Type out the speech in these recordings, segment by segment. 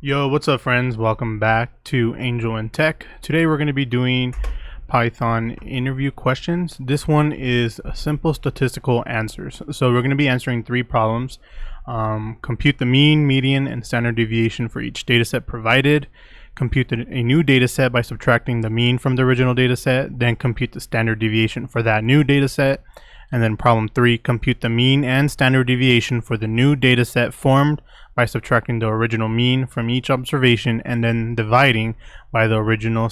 Yo, what's up friends? Welcome back to Angel in Tech. Today we're going to be doing Python interview questions. This one is a simple statistical answers. So we're going to be answering three problems. Compute the mean, median, and standard deviation for each dataset provided. Compute a new dataset by subtracting the mean from the original dataset. Then compute the standard deviation for that new dataset. And then problem 3, compute the mean and standard deviation for the new dataset formed by subtracting the original mean from each observation and then dividing by the original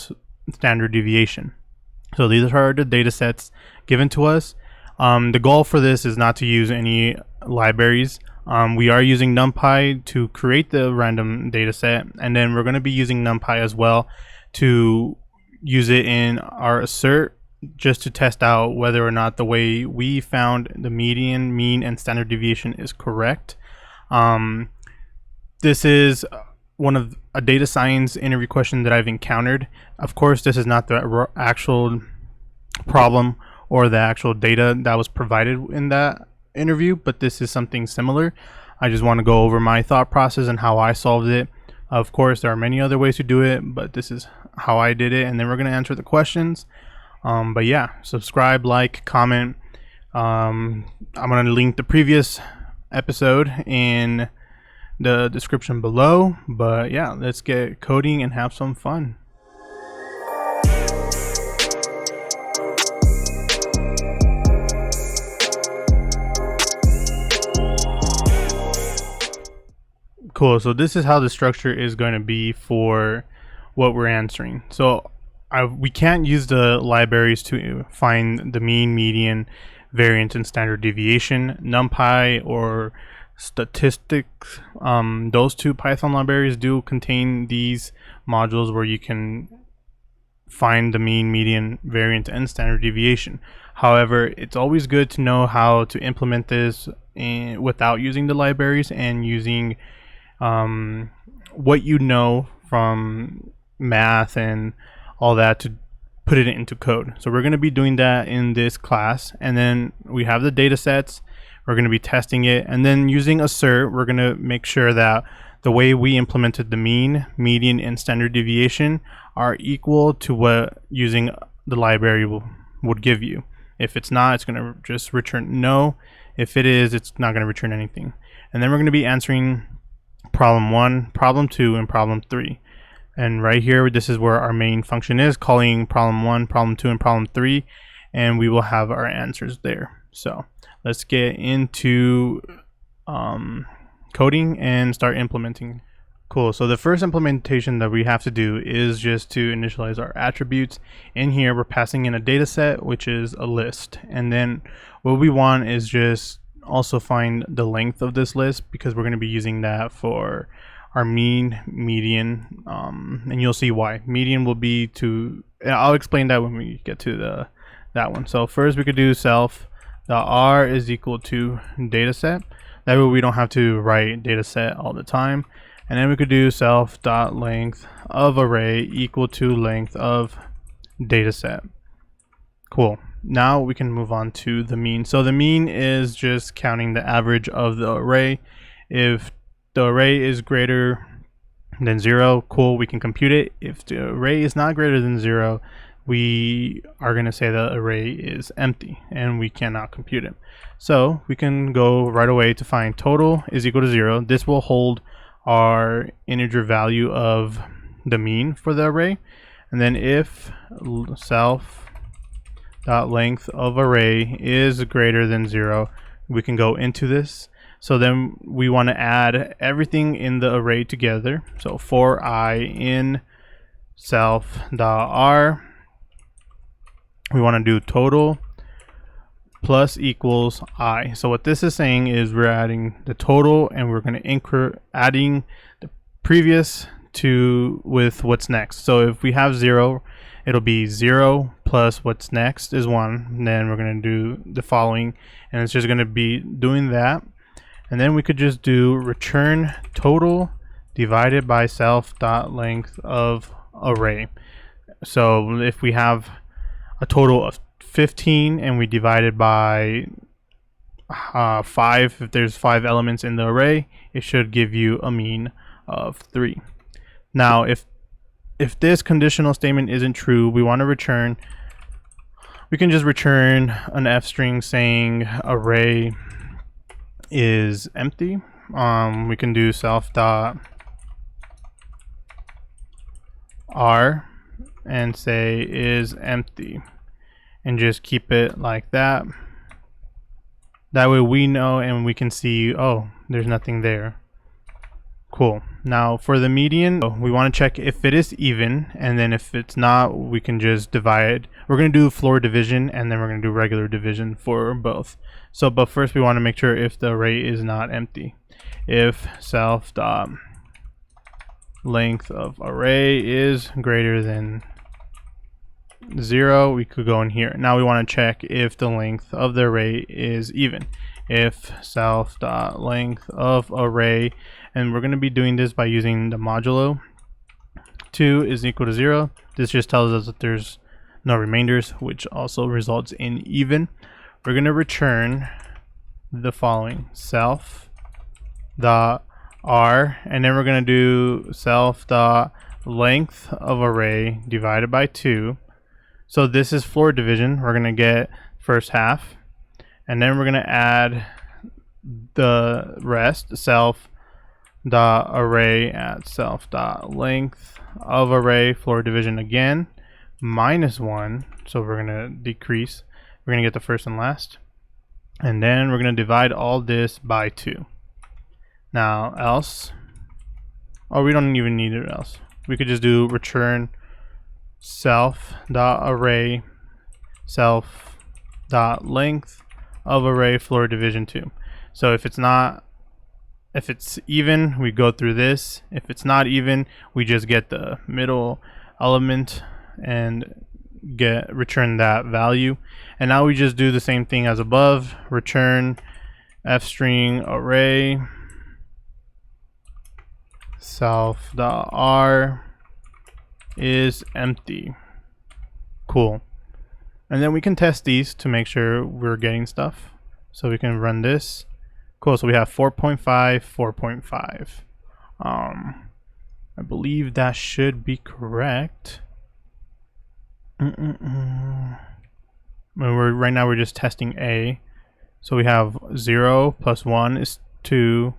standard deviation. So these are the datasets given to us. The goal for this is not to use any libraries. We are using NumPy to create the random dataset, and then we're going to be using NumPy as well to use it in our assert, just to test out whether or not the way we found the median, mean, and standard deviation is correct. This is one of a data science interview question that I've encountered. Of course, this is not the actual problem or the actual data that was provided in that interview, but this is something similar. I just want to go over my thought process and how I solved it. Of course, there are many other ways to do it, but this is how I did it, and then we're going to answer the questions. But yeah, subscribe, like, comment. I'm going to link the previous episode in the description below. But yeah, let's get coding and have some fun. Cool, so this is how the structure is going to be for what we're answering. So we can't use the libraries to find the mean, median, variance, and standard deviation. NumPy or statistics, those two Python libraries do contain these modules where you can find the mean, median, variance, and standard deviation. However, it's always good to know how to implement this without using the libraries and using what you know from math and all that to put it into code. So we're going to be doing that in this class, and then we have the data sets. We're going to be testing it, and then using assert, we're going to make sure that the way we implemented the mean, median, and standard deviation are equal to what using the library would give you. If it's not, it's going to just return no. If it is, it's not going to return anything. And then we're going to be answering problem 1, problem 2, and problem 3. And right here, this is where our main function is, calling problem 1, problem 2, and problem 3, and we will have our answers there. So let's get into coding and start implementing. Cool, so the first implementation that we have to do is just to initialize our attributes. In here, we're passing in a data set, which is a list. And then what we want is just also find the length of this list, because we're going to be using that for our mean, median, and you'll see why. Median will be to, I'll explain that when we get to that one. So first we could do self.r is equal to dataset. That way we don't have to write dataset all the time. And then we could do self.length of array equal to length of dataset. Cool. Now we can move on to the mean. So the mean is just counting the average of the array. If the array is greater than 0, cool, we can compute it. If the array is not greater than 0, we are going to say the array is empty and we cannot compute it. So we can go right away to find total is equal to 0. This will hold our integer value of the mean for the array. And then if self.length of array is greater than 0, we can go into this. So then we want to add everything in the array together. So for I in self.r, we want to do total plus equals I. So what this is saying is we're adding the total and we're going to adding the previous to with what's next. So if we have 0, it'll be 0 plus what's next is 1. And then we're going to do the following, and it's just going to be doing that. And then we could just do return total divided by self.length of array. So if we have a total of 15 and we divide it by 5, if there's 5 elements in the array, it should give you a mean of 3. Now if this conditional statement isn't true, we want to return, we can just return an f string saying array is empty. We can do self dot r and say is empty and just keep it like that. That way we know and we can see, oh, there's nothing there. Cool. Now for the median, we want to check if it is even, and then if it's not, we can just divide. We're going to do floor division, and then we're going to do regular division for both. So, but first we want to make sure if the array is not empty. If self dot length of array is greater than 0, we could go in here. Now we want to check if the length of the array is even. If self dot length of array, and we're going to be doing this by using the modulo 2 is equal to 0. This just tells us that there's no remainders, which also results in even. We're going to return the following: self dot r, and then we're going to do self dot length of array divided by 2. So this is floor division. We're going to get first half, and then we're going to add the rest, self dot array at self dot length of array, floor division again, minus 1. So we're going to decrease. We're going to get the first and last, and then we're going to divide all this by 2. Now else, oh, we don't even need it else. We could just do return self dot array self dot length of array, floor division 2. So if it's even, we go through this. If it's not even, we just get the middle element and return that value. And now we just do the same thing as above. Return f string array self dot r is empty. Cool. And then we can test these to make sure we're getting stuff. So we can run this. Cool. So we have 4.5, 4.5. I believe that should be correct. Right now we're just testing A. So we have 0 plus 1 is 2.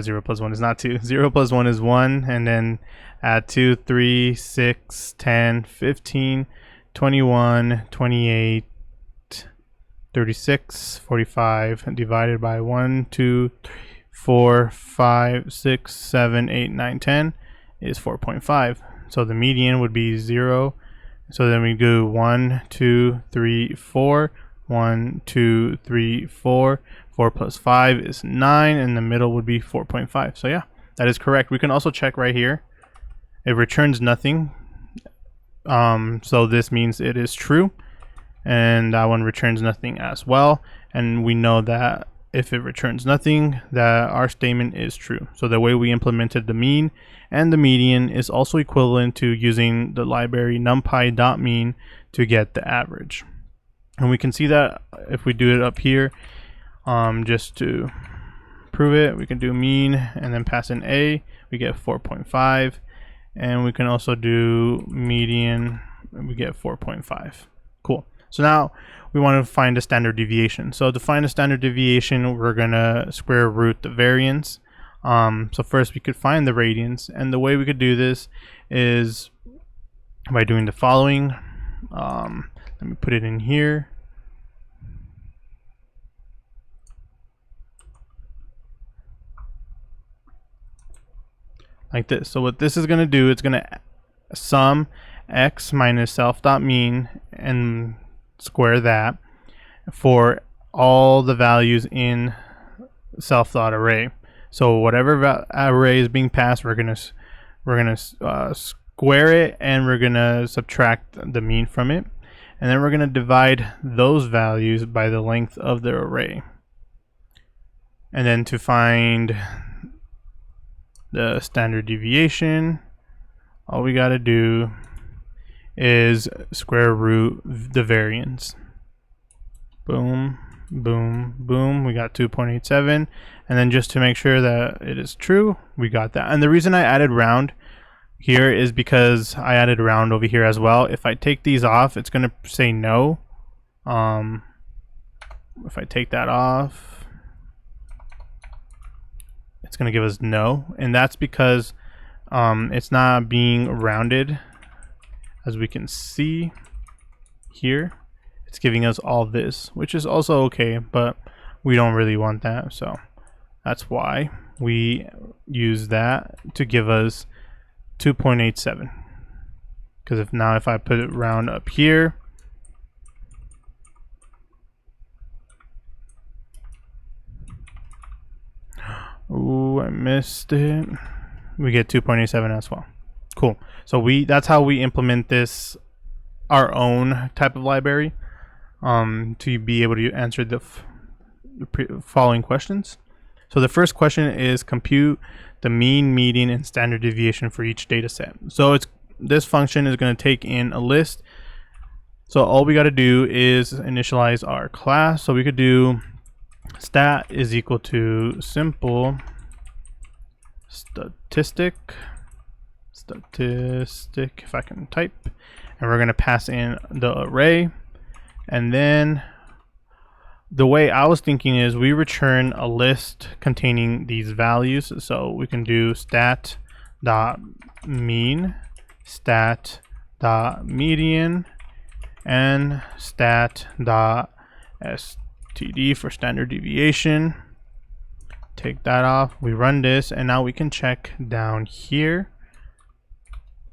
0 plus 1 is not 2. 0 plus 1 is 1, and then add 2, 3, 6, 10, 15, 21, 28, 36, 45, divided by 1, 2, 3, 4, 5, 6, 7, 8, 9, 10 is 4.5. So the median would be 0. So then we do 1, 2, 3, 4, 1, 2, 3, 4. 4 plus 5 is 9, and the middle would be 4.5. So yeah, that is correct. We can also check right here. It returns nothing. So this means it is true. And that one returns nothing as well. And we know that if it returns nothing, that our statement is true. So the way we implemented the mean and the median is also equivalent to using the library numpy.mean to get the average. And we can see that if we do it up here, just to prove it, we can do mean and then pass in A, we get 4.5, and we can also do median and we get 4.5. Cool. So now we want to find a standard deviation. So to find a standard deviation, we're gonna square root the variance. So first we could find the radians, and the way we could do this is by doing the following. Let me put it in here. Like this. So what this is going to do, it's going to sum x minus self.mean and square that for all the values in self.array. So whatever array is being passed, we're gonna square it, and we're gonna subtract the mean from it, and then we're gonna divide those values by the length of the array. And then to find the standard deviation, all we gotta do is square root the variance. Boom, boom, boom, we got 2.87. And then just to make sure that it is true, we got that. And the reason I added round here is because I added round over here as well. If I take these off, it's going to say no. If I take that off, it's going to give us no. And that's because it's not being rounded. As we can see here, it's giving us all this, which is also okay, but we don't really want that. So that's why we use that to give us 2.87. Because if I put it round up here, ooh, I missed it. We get 2.87 as well. Cool. So that's how we implement this, our own type of library, to be able to answer the following questions. So the first question is compute the mean, median, and standard deviation for each data set. So this function is going to take in a list. So all we got to do is initialize our class. So we could do stat is equal to simple statistic, if I can type, and we're going to pass in the array. And then the way I was thinking is we return a list containing these values. So we can do stat dot mean, stat dot median, and stat dot std for standard deviation. Take that off, we run this, and now we can check down here.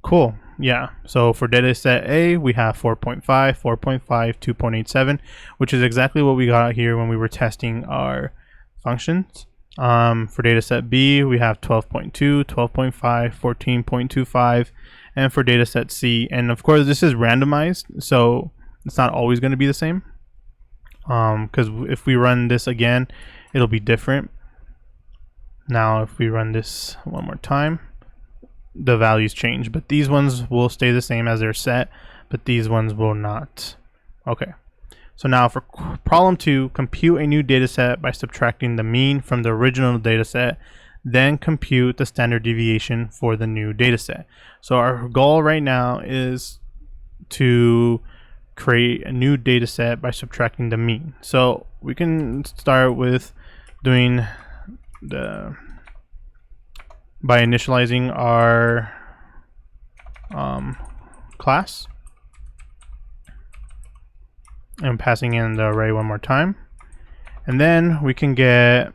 Cool. Yeah, so for data set A, we have 4.5, 4.5, 2.87, which is exactly what we got here when we were testing our functions. For data set B, we have 12.2, 12.5, 14.25, and for data set C, and of course this is randomized, so it's not always going to be the same, because if we run this again, it'll be different. Now if we run this one more time, the values change, but these ones will stay the same as they're set, but these ones will not. Okay, so now for problem 2, compute a new data set by subtracting the mean from the original data set, then compute the standard deviation for the new data set. So our goal right now is to create a new data set by subtracting the mean. So we can start with doing by initializing our class and passing in the array one more time, and then we can get,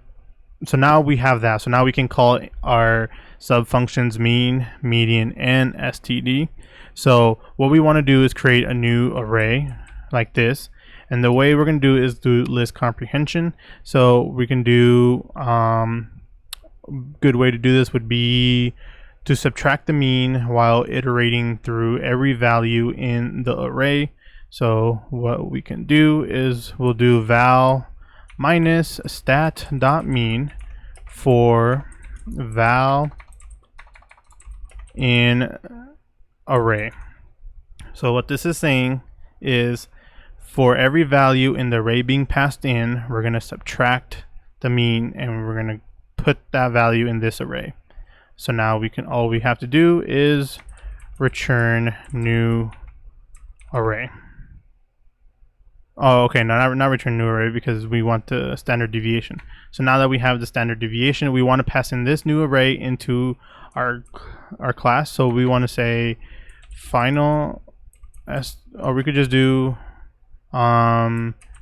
so now we have that, so now we can call our sub functions mean, median, and std. So what we want to do is create a new array like this, and the way we're going to do is do list comprehension. So we can do good way to do this would be to subtract the mean while iterating through every value in the array. So what we can do is we'll do val minus stat dot mean for val in array. So what this is saying is for every value in the array being passed in, we're going to subtract the mean and we're going to put that value in this array. So now all we have to do is return new array. Oh, okay, not return new array because we want the standard deviation. So now that we have the standard deviation, we want to pass in this new array into our class. So we want to say final or we could just do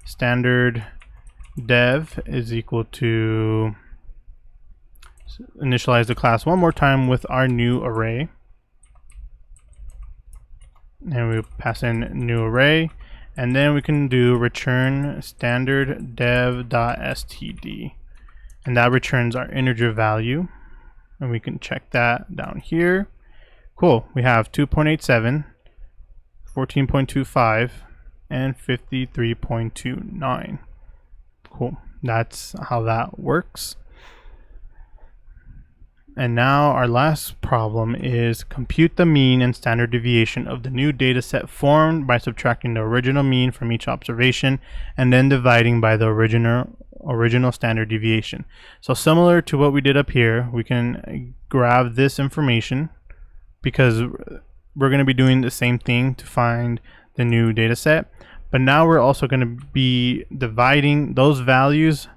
standard dev is equal to initialize the class one more time with our new array, and we pass in new array, and then we can do return standard dev.std, and that returns our integer value, and we can check that down here. Cool, we have 2.87, 14.25, and 53.29. Cool, that's how that works. And now our last problem is compute the mean and standard deviation of the new data set formed by subtracting the original mean from each observation and then dividing by the original standard deviation. So similar to what we did up here, we can grab this information because we're going to be doing the same thing to find the new data set, but now we're also going to be dividing those values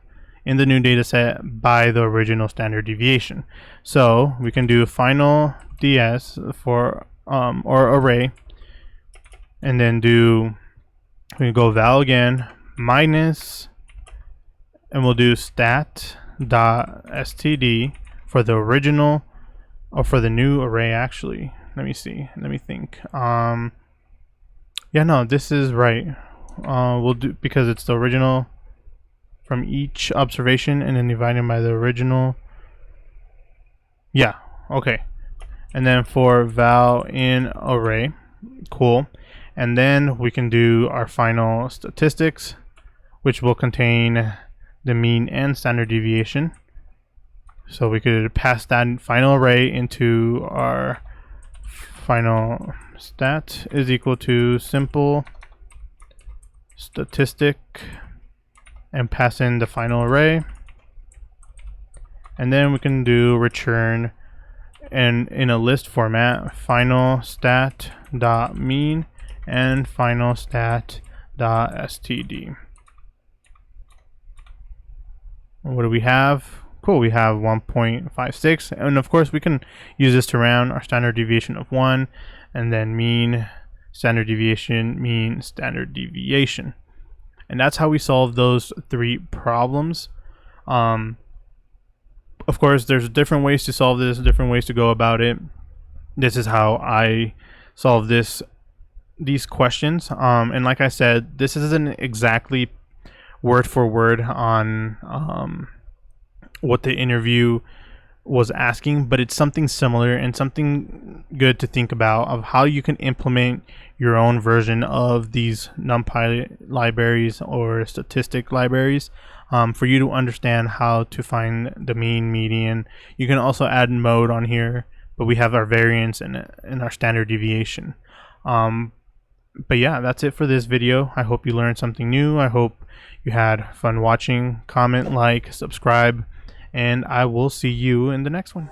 in the new data set by the original standard deviation. So we can do final ds for or array, and then we go val again minus, and we'll do stat.std for the original, or for the new array. Actually, let me think. Yeah, no, this is right. We'll do, because it's the original from each observation and then dividing by the original. Yeah, okay. And then for val in array, cool. And then we can do our final statistics, which will contain the mean and standard deviation. So we could pass that final array into our final stat is equal to simple statistic and pass in the final array, and then we can do return and in a list format final stat dot mean and final stat dot std. What do we have? Cool, we have 1.56, and of course we can use this to round our standard deviation of 1, and then mean, standard deviation, mean, standard deviation. And that's how we solve those 3 problems. Of course, there's different ways to solve this, different ways to go about it. This is how I solve these questions. And like I said, this isn't exactly word for word on what the interview was asking, but it's something similar and something good to think about of how you can implement your own version of these NumPy libraries or statistic libraries for you to understand how to find the mean, median. You can also add mode on here, but we have our variance and our standard deviation. But yeah, that's it for this video. I hope you learned something new. I hope you had fun watching. Comment, like, subscribe, and I will see you in the next one.